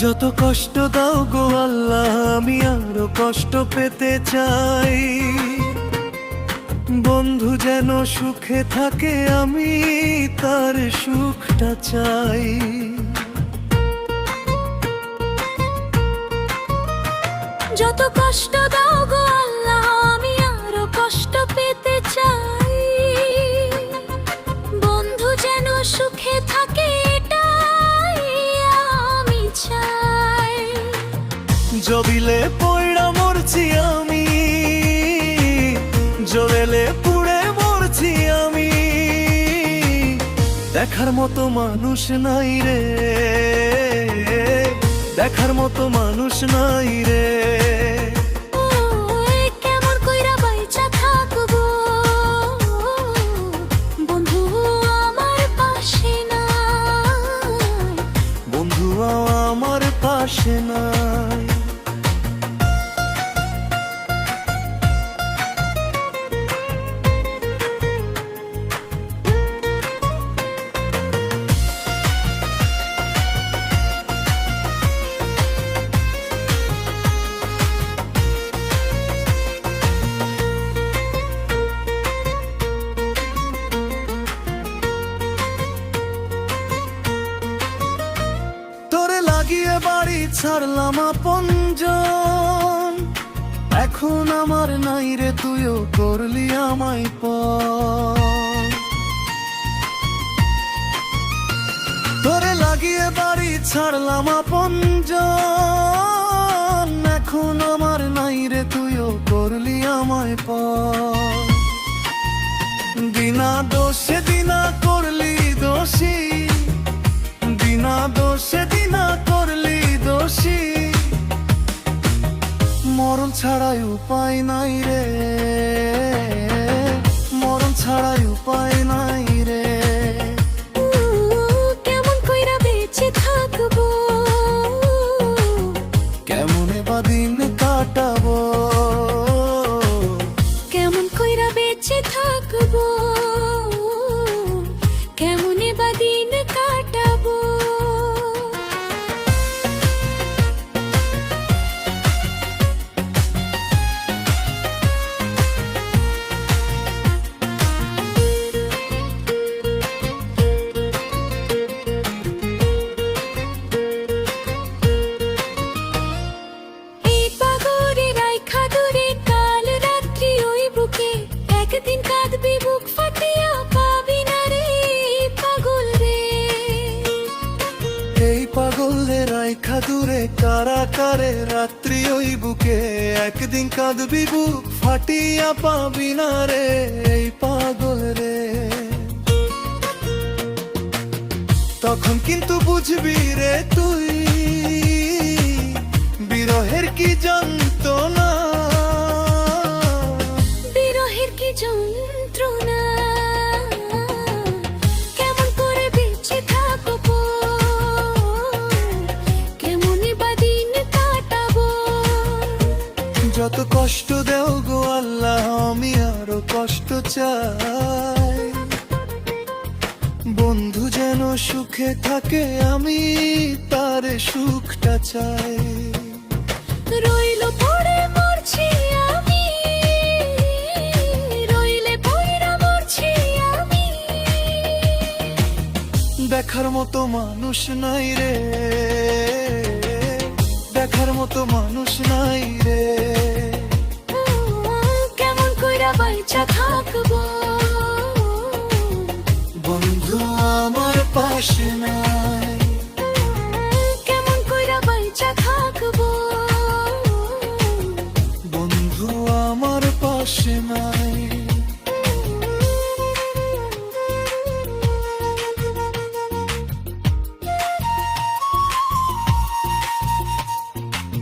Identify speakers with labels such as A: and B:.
A: যত কষ্ট দাও গো আল্লাহ, আমি আরো কষ্ট পেতে চাই। বন্ধু যেন সুখে থাকে, আমি তার সুখটা চাই।
B: যত কষ্ট দাও গো আল্লাহ, আমি আরো কষ্ট পেতে চাই। বন্ধু যেন সুখে থাকে, এটাই আমি চাই।
A: জবিলে পয়ড়া মরছি আমি, জ্বলেলে পুড়ে মরছি আমি। দেখার মতো মানুষ নাই রে, দেখার মতো মানুষ নাই রে।
B: কেমন কইরা বাইচা থাকবো, বন্ধু আমার পাশে নাই,
A: বন্ধু আমার পাশে নাই। লাগিয়ে বাড়ি ছাড়লাম আপনজন, এখন আমার নাই রে, তুইও করলি আমায় পর। তোরে লাগিয়ে বাড়ি ছাড়লাম আপনজন, এখন আমার নাই রে, তুইও করলি আমায় পর। বিনা দোষে দিনা করলি দোষী, বিনা দোষে দিনা করলি দোষী। মরণ ছাড়াই উপায় নাই রে, মরণ ছাড়াই উপায় নাই রে।
B: কেমন কইরা বেঁচে থাকবো,
A: কেমনে বা দিন কাটাবো,
B: কেমন কইরা বেঁচে থাকবো, কেমনে বা দিন কাটাবো। একদিন কাঁদবি বুক ফাটিয়া, পাবি না রে পাগল রে।
A: এই পাগলের রাইখা দূরে কারাকারে রাত্রি ওই বুকে, একদিন কাঁদবি বুক ফাটিয়া, পাবি না রে এই পাগল রে। তখন কিন্তু বুঝবি রে তুই, বিরহের কি যন্ত্রণা,
B: বিরহের কি যন্ত্রণা। কেমন করে বেঁচে থাকবো, কেমনই বা দিন কাটাবো।
A: যত কষ্ট দেও গো আল্লাহ, আমি আরো কষ্ট চাই। বন্ধু যেন সুখে থাকে, আমি তার সুখটা চাই।
B: রইল পড়ে মরছি আমি, রইলে পড়া মরছি আমি।
A: দেখার মতো মানুষ নাই রে, দেখার মতো মানুষ নাই রে।
B: কেমন কইরা বাইচা থাকবো,
A: বন্ধু আমার পাশে নাই।